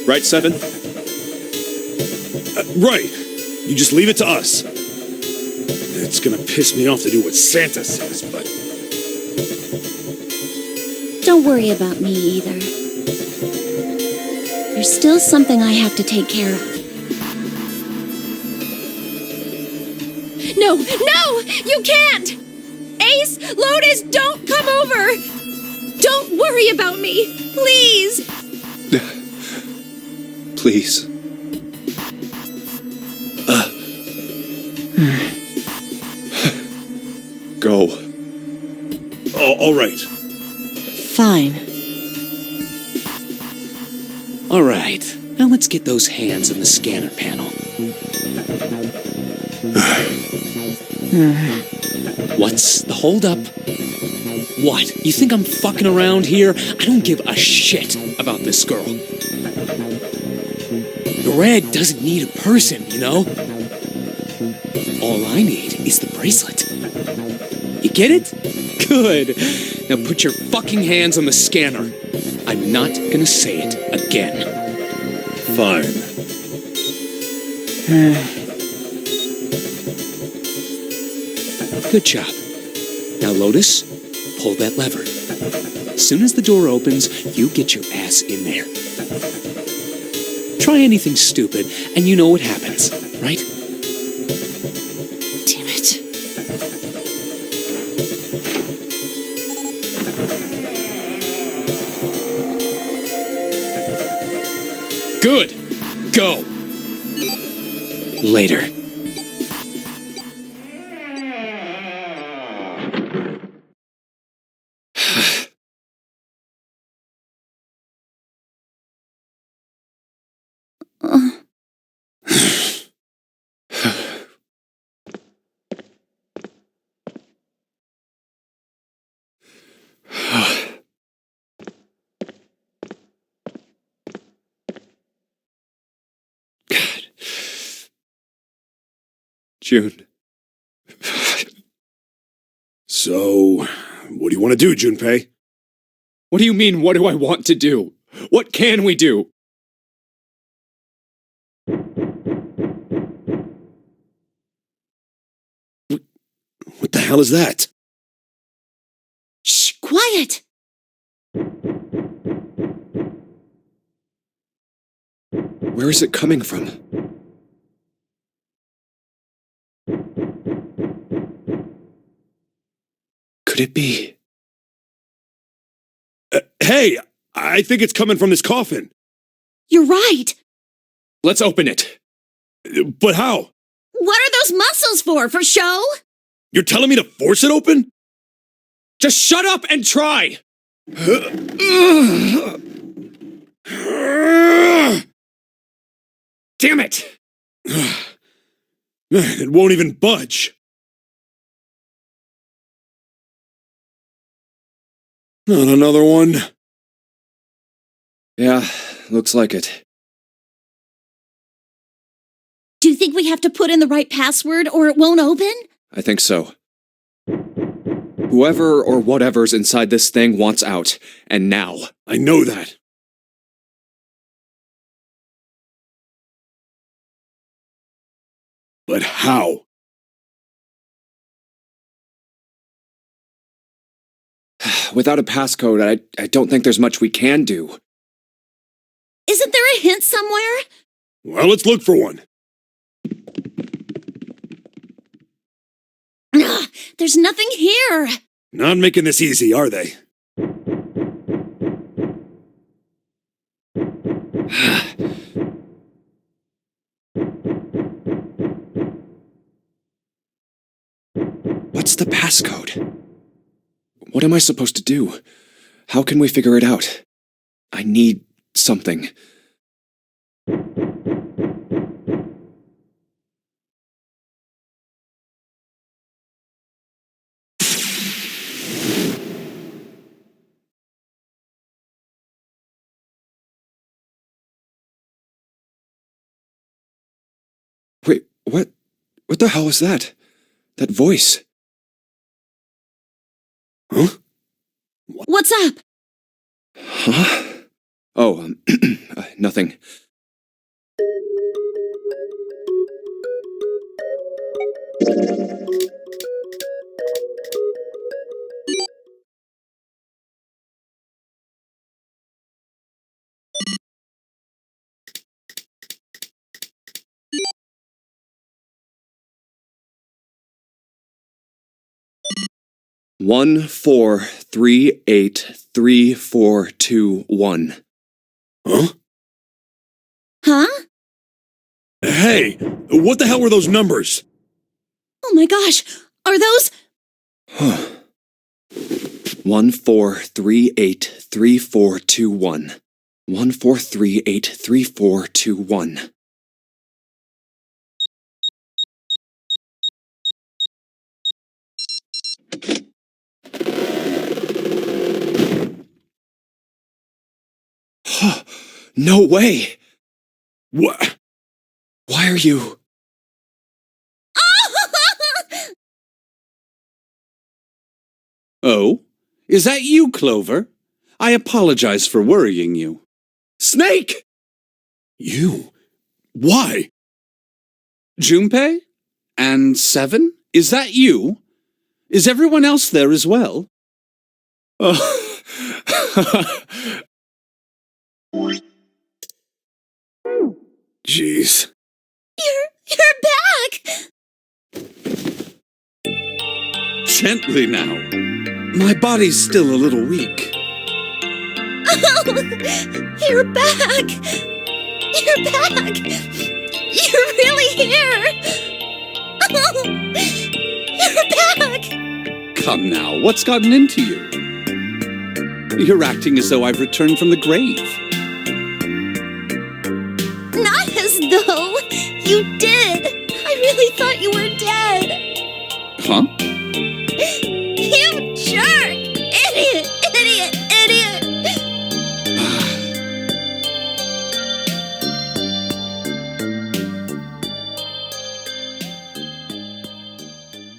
Right, Seven? Right. You just leave it to us. It's gonna piss me off to do what Santa says, but... Don't worry about me either. There's still something I have to take care of. No, you can't! Ace, Lotus, don't come over! Don't worry about me, please! Please. Go. Oh, all right. Fine. All right, now let's get those hands in the scanner panel. What's the holdup? What? You think I'm fucking around here? I don't give a shit about this girl. The red doesn't need a person, you know? All I need is the bracelet. You get it? Good. Now put your fucking hands on the scanner. I'm not gonna say it again. Fine. Good job. Now, Lotus, pull that lever. As soon as the door opens, you get your ass in there. Try anything stupid, and you know what happens, right? Damn it. Good. Go. Later. June. So, what do you want to do, Junpei? What do you mean, what do I want to do? What can we do? What the hell is that? Shh, quiet! Where is it coming from? Could it be? Hey, I think it's coming from this coffin. You're right! Let's open it. But how? What are those muscles for? For show? You're telling me to force it open? Just shut up and try! Damn it! It won't even budge. Not another one. Yeah, looks like it. Do you think we have to put in the right password or it won't open? I think so. Whoever or whatever's inside this thing wants out, and now. I know that. But how? Without a passcode, I don't think there's much we can do. Isn't there a hint somewhere? Well, let's look for one. Ugh, there's nothing here. Not making this easy, are they? What's the passcode? What am I supposed to do? How can we figure it out? I need something. Wait, what? What the hell was that? That voice? Huh? What's up? Huh? Oh, nothing. One 1-4-3-8-3-4-2-1. Huh? Huh? Hey, what the hell were those numbers? Oh my gosh, are those... 1-4-3-8-3-4-2-1. 1-4-3-8-3-4-2-1. No way! What? Why are you... Oh? Is that you, Clover? I apologize for worrying you. Snake! You? Why? Junpei? And Seven? Is that you? Is everyone else there as well? Jeez. You're back! Gently now. My body's still a little weak. Oh, you're back! You're back! You're really here! Oh, you're back! Come now, what's gotten into you? You're acting as though I've returned from the grave. Not as though you did! I really thought you were dead! Huh? You jerk! Idiot! Idiot! Idiot!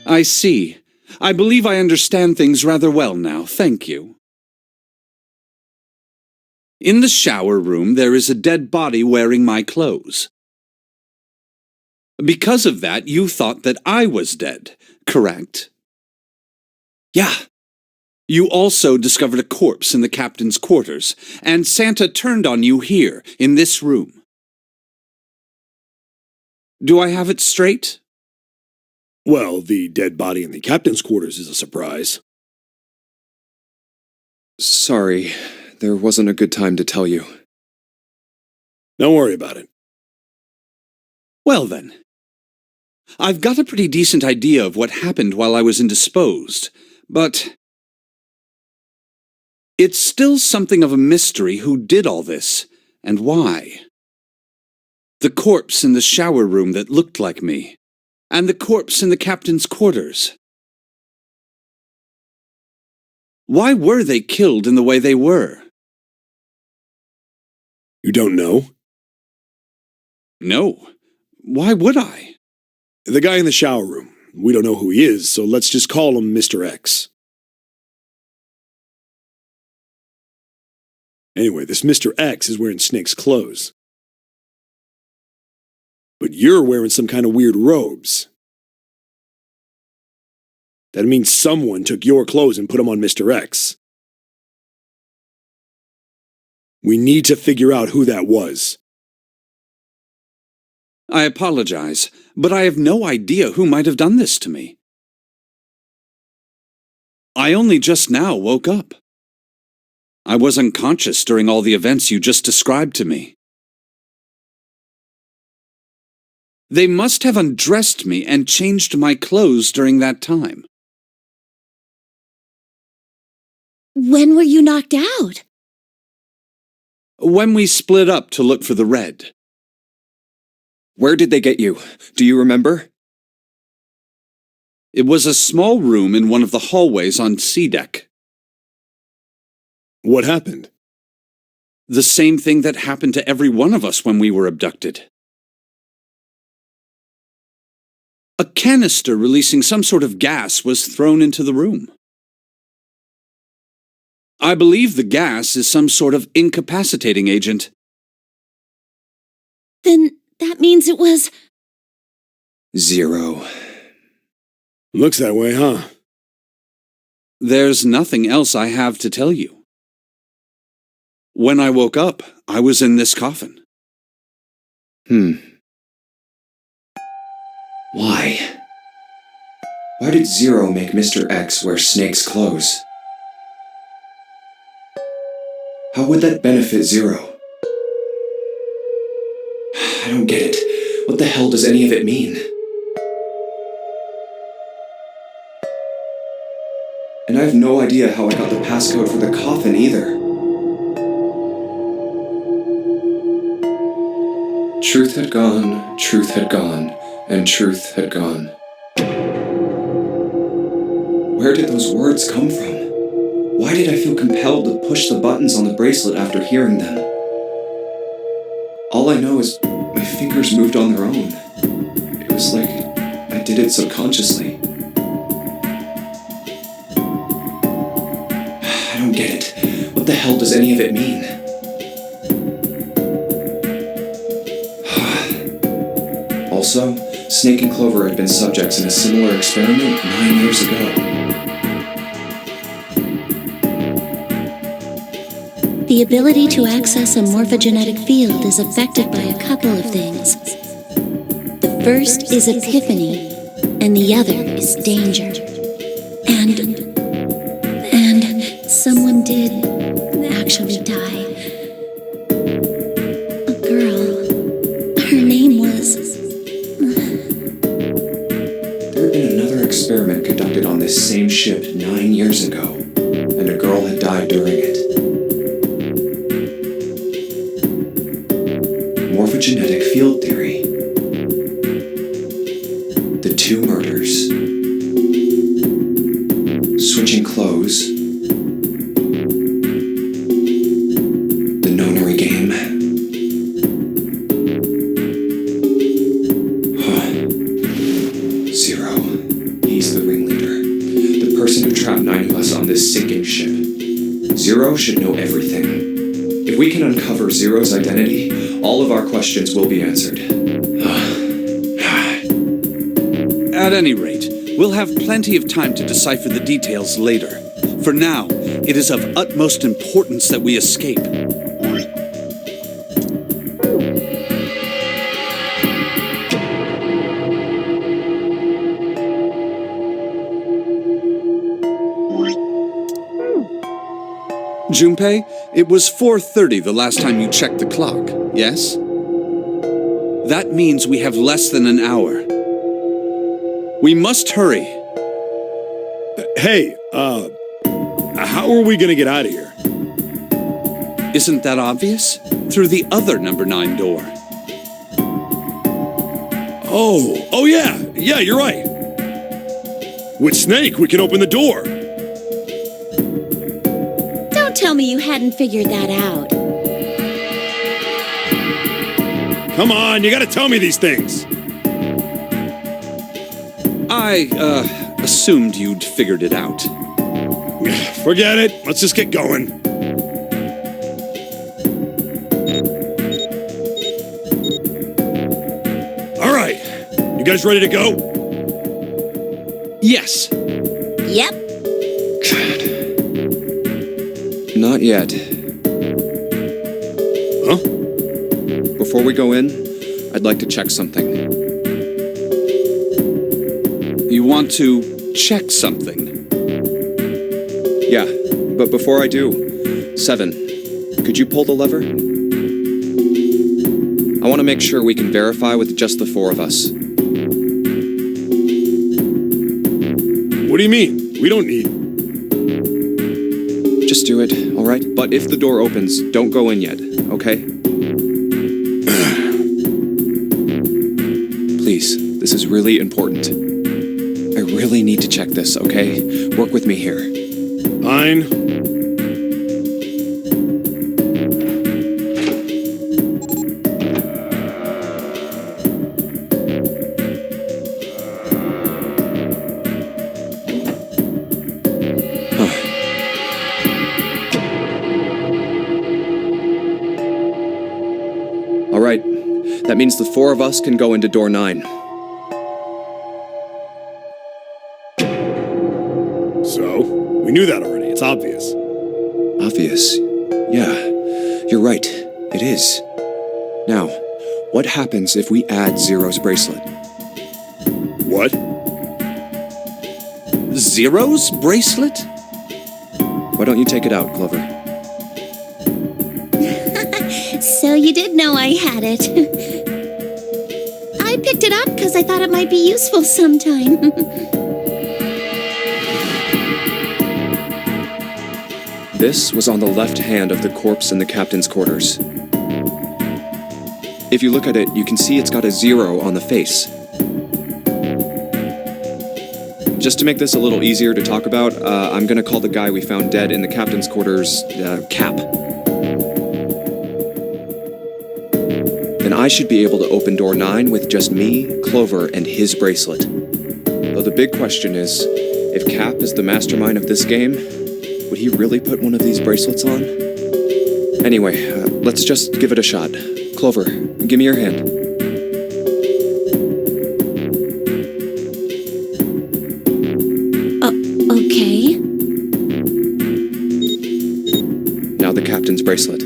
I see. I believe I understand things rather well now, thank you. In the shower room, there is a dead body wearing my clothes. Because of that, you thought that I was dead, correct? Yeah. You also discovered a corpse in the captain's quarters, and Santa turned on you here, in this room. Do I have it straight? Well, the dead body in the captain's quarters is a surprise. Sorry, there wasn't a good time to tell you. Don't worry about it. Well then. I've got a pretty decent idea of what happened while I was indisposed, but it's still something of a mystery who did all this, and why. The corpse in the shower room that looked like me, and the corpse in the captain's quarters. Why were they killed in the way they were? You don't know? No. Why would I? The guy in the shower room. We don't know who he is, so let's just call him Mr. X. Anyway, this Mr. X is wearing Snake's clothes. But you're wearing some kind of weird robes. That means someone took your clothes and put them on Mr. X. We need to figure out who that was. I apologize, but I have no idea who might have done this to me. I only just now woke up. I was unconscious during all the events you just described to me. They must have undressed me and changed my clothes during that time. When were you knocked out? When we split up to look for the red. Where did they get you? Do you remember? It was a small room in one of the hallways on C deck. What happened? The same thing that happened to every one of us when we were abducted. A canister releasing some sort of gas was thrown into the room. I believe the gas is some sort of incapacitating agent. Then that means it was... Zero. Looks that way, huh? There's nothing else I have to tell you. When I woke up, I was in this coffin. Why? Why did Zero make Mr. X wear Snake's clothes? How would that benefit Zero? I don't get it. What the hell does any of it mean? And I have no idea how I got the passcode for the coffin either. Truth had gone, and truth had gone. Where did those words come from? Why did I feel compelled to push the buttons on the bracelet after hearing them? All I know is my fingers moved on their own. It was like I did it subconsciously. I don't get it. What the hell does any of it mean? Also, Snake and Clover had been subjects in a similar experiment 9 years ago. The ability to access a morphogenetic field is affected by a couple of things. The first is epiphany, and the other is danger. And someone did actually die. A girl. Her name was... There had been another experiment conducted on this same ship 9 years ago, and a girl had died during it. Morphogenetic field theory. The two murders. Switching clothes. The nonary game. Zero. He's the person who trapped 9 of us on this sinking ship. Zero should know everything. If we can uncover Zero's identity, all of our questions will be answered. At any rate, we'll have plenty of time to decipher the details later. For now, it is of utmost importance that we escape. Junpei, it was 4:30 the last time you checked the clock, yes? That means we have less than an hour. We must hurry. Hey, how are we gonna get out of here? Isn't that obvious? Through the other number 9 door. Oh yeah, you're right. With Snake, we can open the door. Don't tell me you hadn't figured that out. Come on, you gotta tell me these things. I, assumed you'd figured it out. Forget it. Let's just get going. All right. You guys ready to go? Yes. Yep. Not yet. Huh? Before we go in, I'd like to check something. You want to check something? Yeah, but before I do, Seven, could you pull the lever? I want to make sure we can verify with just the 4 of us. What do you mean? We don't need... Just do it, all right? But if the door opens, don't go in yet, okay? Please, this is really important. I really need to check this, okay? Work with me here. Fine. All right, that means the 4 of us can go into door 9. So, we knew that already. It's obvious. Obvious. Yeah, you're right. It is. Now, what happens if we add Zero's bracelet? What? Zero's bracelet? Why don't you take it out, Clover? So you did know I had it. I picked it up because I thought it might be useful sometime. This was on the left hand of the corpse in the captain's quarters. If you look at it, you can see it's got a 0 on the face. Just to make this a little easier to talk about, I'm gonna call the guy we found dead in the captain's quarters, Cap. Then I should be able to open door 9 with just me, Clover, and his bracelet. Though the big question is, if Cap is the mastermind of this game, would he really put one of these bracelets on? Anyway, let's just give it a shot. Clover, give me your hand. Okay. Now the captain's bracelet.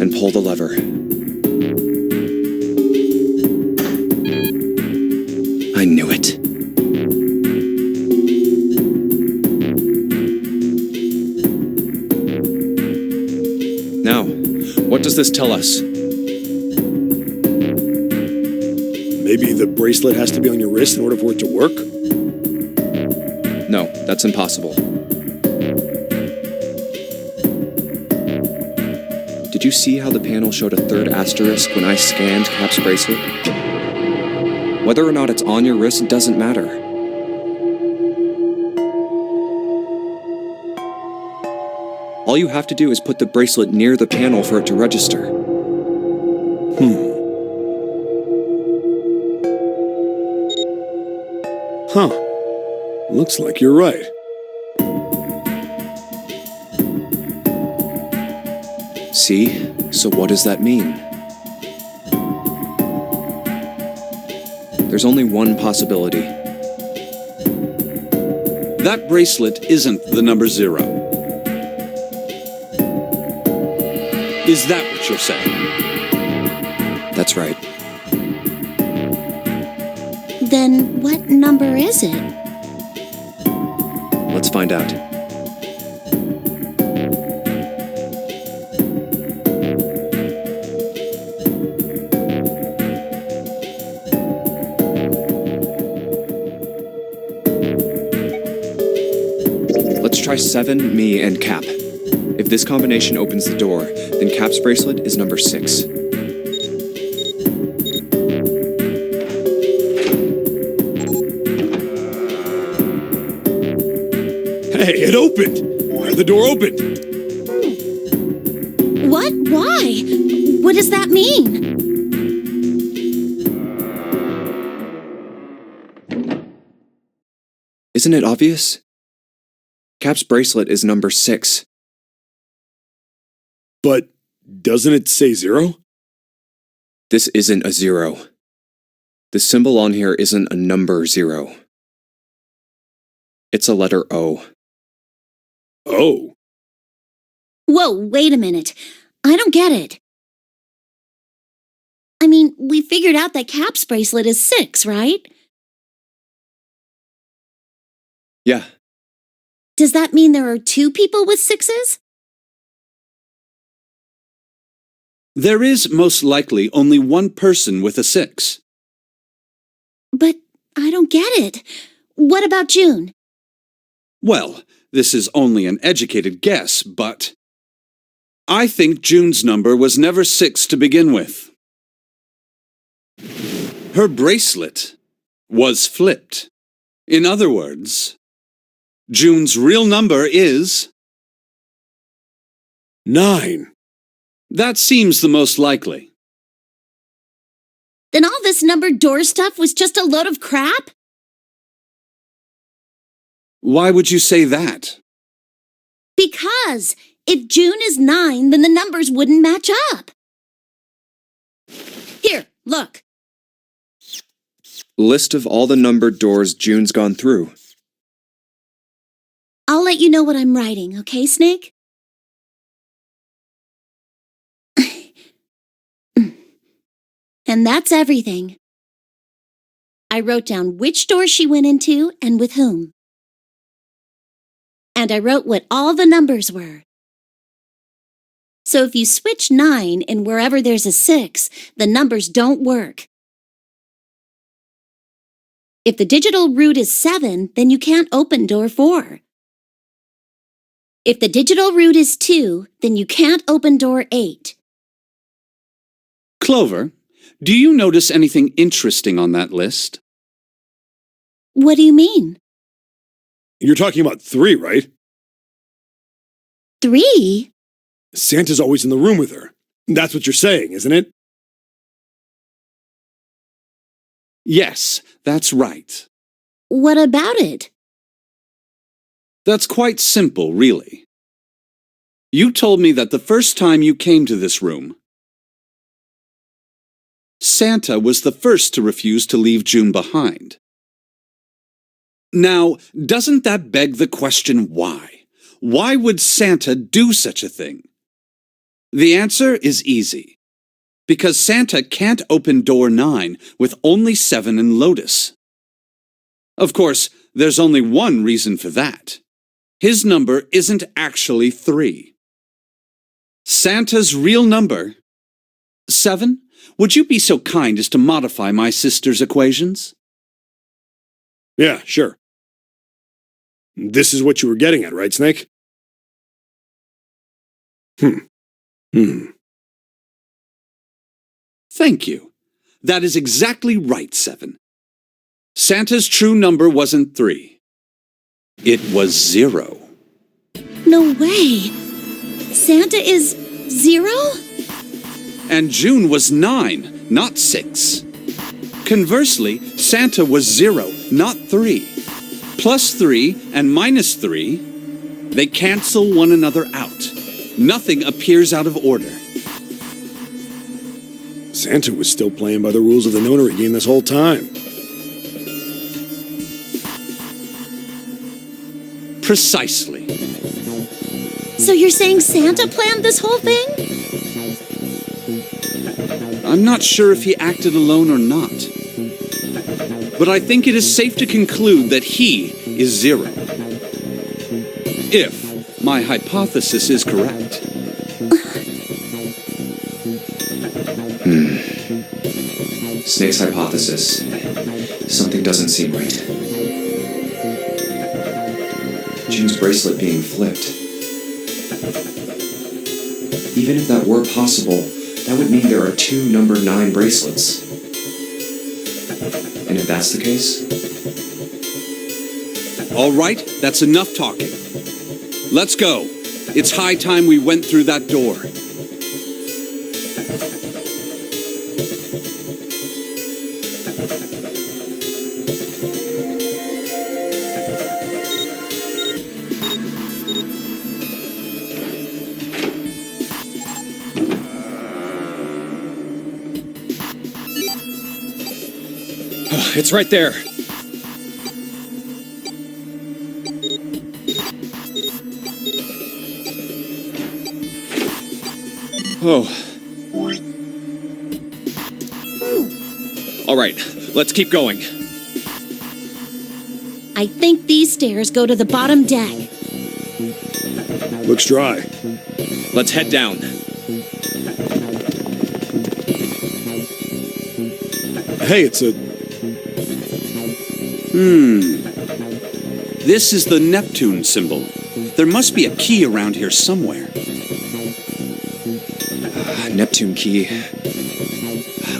And pull the lever. I knew it. Now, what does this tell us? Maybe the bracelet has to be on your wrist in order for it to work? No, that's impossible. Did you see how the panel showed a 3rd asterisk when I scanned Cap's bracelet? Whether or not it's on your wrist doesn't matter. All you have to do is put the bracelet near the panel for it to register. Huh. Looks like you're right. See? So what does that mean? There's only one possibility. That bracelet isn't the number 0. Is that what you're saying? That's right. Then what number is it? Let's find out. Let's try 7, me, and Cap. If this combination opens the door, then Cap's bracelet is number 6. Hey, it opened! The door opened! What? Why? What does that mean? Isn't it obvious? Cap's bracelet is number 6. But doesn't it say 0? This isn't a 0. The symbol on here isn't a number 0. It's a letter O. Oh. Whoa, wait a minute. I don't get it. I mean, we figured out that Cap's bracelet is 6, right? Yeah, Does that mean there are 2 people with 6s? There is most likely only one person with a 6. But I don't get it. What about June? Well, this is only an educated guess, but I think June's number was never 6 to begin with. Her bracelet was flipped. In other words, June's real number is 9. That seems the most likely. Then all this numbered door stuff was just a load of crap? Why would you say that? Because if June is 9, then the numbers wouldn't match up. Here, look. list of all the numbered doors June's gone through. I'll let you know what I'm writing, okay, Snake? And that's everything. I wrote down which door she went into and with whom. And I wrote what all the numbers were. So if you switch 9 in wherever there's a 6, the numbers don't work. If the digital root is 7, then you can't open door 4. If the digital root is 2, then you can't open door 8. Clover, do you notice anything interesting on that list? What do you mean? You're talking about 3, right? 3? Santa's always in the room with her. That's what you're saying, isn't it? Yes, that's right. What about it? That's quite simple, really. You told me that the first time you came to this room, Santa was the first to refuse to leave June behind. Now, doesn't that beg the question why? Why would Santa do such a thing? The answer is easy. Because Santa can't open door 9 with only 7 in Lotus. Of course, there's only one reason for that. His number isn't actually 3. Santa's real number... 7? Would you be so kind as to modify my sister's equations? Yeah, sure. This is what you were getting at, right, Snake? Thank you. That is exactly right, 7. Santa's true number wasn't 3. It was 0. No way. Santa is 0? And June was 9, not 6. Conversely, Santa was 0, not 3. +3 and -3, they cancel one another out. Nothing appears out of order. Santa was still playing by the rules of the notary game this whole time. Precisely. So you're saying Santa planned this whole thing? I'm not sure if he acted alone or not. But I think it is safe to conclude that he is Zero. If my hypothesis is correct. Snake's hypothesis. Something doesn't seem right. June's bracelet being flipped. Even if that were possible, that would mean there are 2 number 9 bracelets. And if that's the case, All right, that's enough talking. Let's go. It's high time we went through that door. it's right there. Oh. All right, let's keep going. I think these stairs go to the bottom deck. Looks dry. Let's head down. Hey, it's a... This is the Neptune symbol. There must be a key around here somewhere. Neptune key.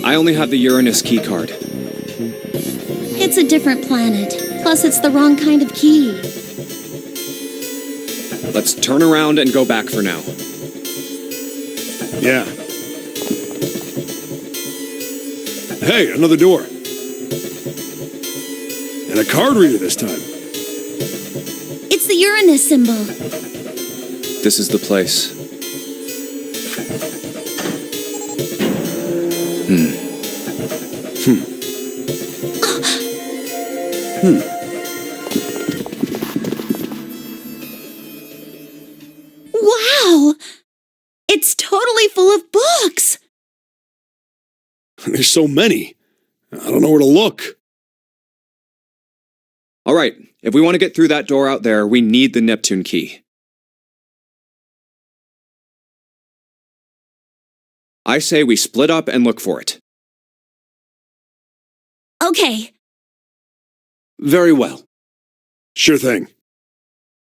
I only have the Uranus key card. It's a different planet. Plus, it's the wrong kind of key. Let's turn around and go back for now. Yeah. Hey, another door. And a card reader this time. It's the Uranus symbol. This is the place. Wow! It's totally full of books! There's so many. I don't know where to look. All right, if we want to get through that door out there, we need the Neptune key. I say we split up and look for it. Okay. Very well. Sure thing.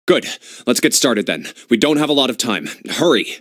Good. Let's get started then. We don't have a lot of time. Hurry.